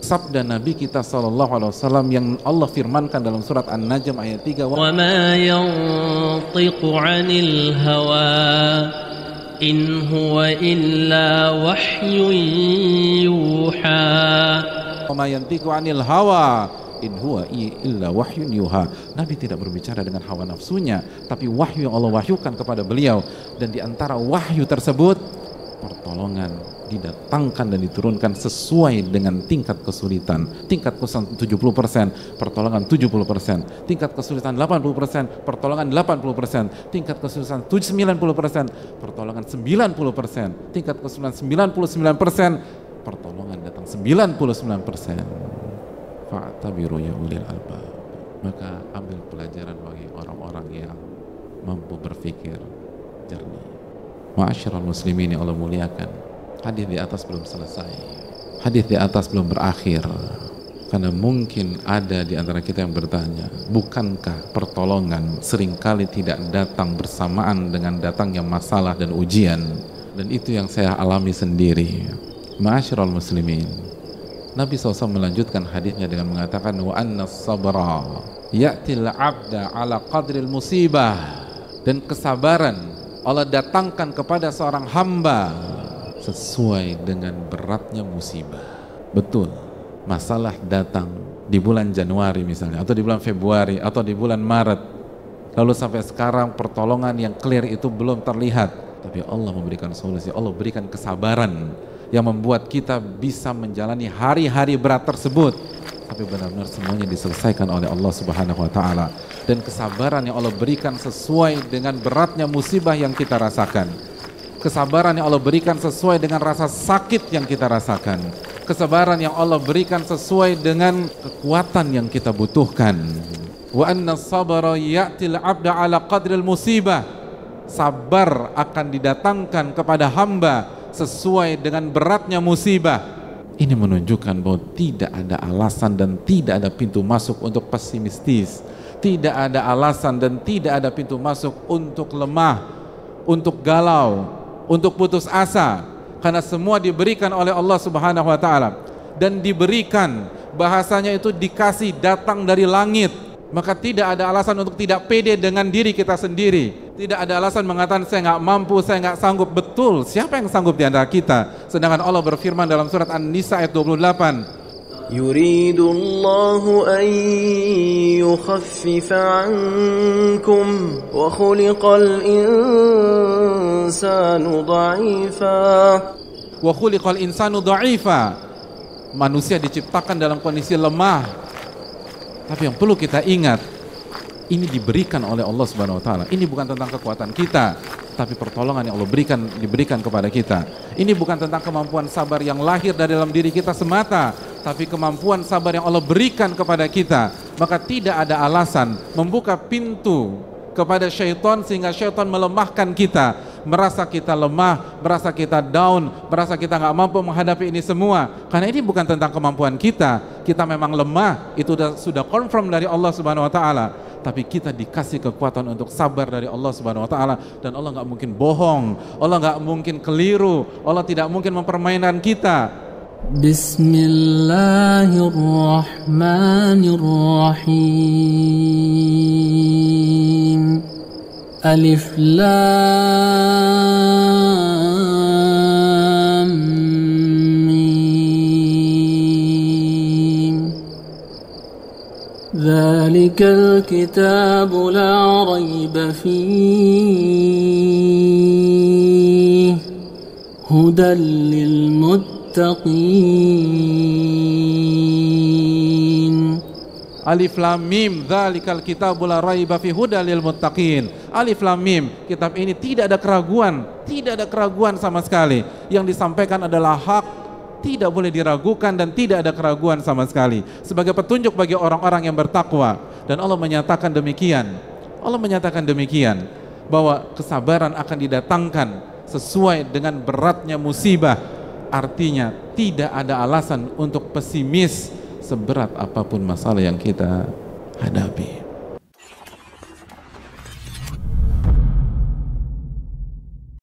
sabda Nabi kita SAW yang Allah firmankan dalam surat An-Najm ayat 3, wa ma yantiqu 'anil hawa in huwa illa wahyun yuha. Wa ma yantiqu 'anil hawa in huwa illa wahyun yuha. Nabi tidak berbicara dengan hawa nafsunya, tapi wahyu yang Allah wahyukan kepada beliau. Dan di antara wahyu tersebut, pertolongan didatangkan dan diturunkan sesuai dengan tingkat kesulitan. Tingkat kesulitan 70%, pertolongan 70%. Tingkat kesulitan 80%, pertolongan 80%. Tingkat kesulitan 90%, pertolongan 90%. Tingkat kesulitan 99%, pertolongan datang 99%. Fa'tabiru ya ulil albab. Maka ambil pelajaran bagi orang-orang yang mampu berpikir jernih. Ma'asyiral muslimin yang Allah muliakan, hadis di atas belum selesai, hadis di atas belum berakhir. Karena mungkin ada di antara kita yang bertanya, bukankah pertolongan seringkali tidak datang bersamaan dengan datangnya masalah dan ujian? Dan itu yang saya alami sendiri. Ma'asyiral muslimin, Nabi SAW melanjutkan hadisnya dengan mengatakan, wa anna sabra ya'til abda ala qadril musibah. Dan kesabaran Allah datangkan kepada seorang hamba sesuai dengan beratnya musibah. Betul, masalah datang di bulan Januari misalnya, atau di bulan Februari, atau di bulan Maret, lalu sampai sekarang pertolongan yang clear itu belum terlihat, tapi Allah memberikan solusi. Allah berikan kesabaran yang membuat kita bisa menjalani hari-hari berat tersebut, tapi benar-benar semuanya diselesaikan oleh Allah Subhanahu wa Ta'ala. Dan kesabaran yang Allah berikan sesuai dengan beratnya musibah yang kita rasakan. Kesabaran yang Allah berikan sesuai dengan rasa sakit yang kita rasakan. Kesabaran yang Allah berikan sesuai dengan kekuatan yang kita butuhkan. Wa anna sabara ya'til abda ala qadril musibah. Sabar akan didatangkan kepada hamba sesuai dengan beratnya musibah. Ini menunjukkan bahwa tidak ada alasan dan tidak ada pintu masuk untuk pesimistis. Tidak ada alasan dan tidak ada pintu masuk untuk lemah, untuk galau, untuk putus asa. Karena semua diberikan oleh Allah Subhanahu wa Ta'ala. Dan diberikan, bahasanya itu dikasih, datang dari langit. Maka tidak ada alasan untuk tidak pede dengan diri kita sendiri. Tidak ada alasan mengatakan saya nggak mampu, saya nggak sanggup. Betul, siapa yang sanggup di antara kita? Sedangkan Allah berfirman dalam surat An-Nisa ayat 28. Yuridullahu an yukhaffifa ankum wa khuliqal insanu dha'ifa. Wa khuliqal insanu dha'ifa. Manusia diciptakan dalam kondisi lemah. Tapi yang perlu kita ingat, ini diberikan oleh Allah Subhanahu wa Ta'ala. Ini bukan tentang kekuatan kita, tapi pertolongan yang Allah diberikan kepada kita. Ini bukan tentang kemampuan sabar yang lahir dari dalam diri kita semata, tapi kemampuan sabar yang Allah berikan kepada kita. Maka tidak ada alasan membuka pintu kepada syaitan sehingga syaitan melemahkan kita, merasa kita lemah, merasa kita down, merasa kita nggak mampu menghadapi ini semua. Karena ini bukan tentang kemampuan kita. Kita memang lemah, itu sudah confirm dari Allah Subhanahu wa Ta'ala. Tapi kita dikasih kekuatan untuk sabar dari Allah Subhanahu wa Ta'ala. Dan Allah nggak mungkin bohong, Allah nggak mungkin keliru, Allah tidak mungkin mempermainkan kita. Bismillahirrahmanirrahim. Alif Lam Mim. Dzalikal kitabu la raiba fihi hudan lil muttaqin. Alif Lam Mim, dzalikal kitabu la raiba fihi hudan lil muttaqin. Alif Lam Mim, kitab ini tidak ada keraguan sama sekali. Yang disampaikan adalah hak, tidak boleh diragukan dan tidak ada keraguan sama sekali. Sebagai petunjuk bagi orang-orang yang bertakwa. Dan Allah menyatakan demikian, bahwa kesabaran akan didatangkan sesuai dengan beratnya musibah. Artinya tidak ada alasan untuk pesimis seberat apapun masalah yang kita hadapi.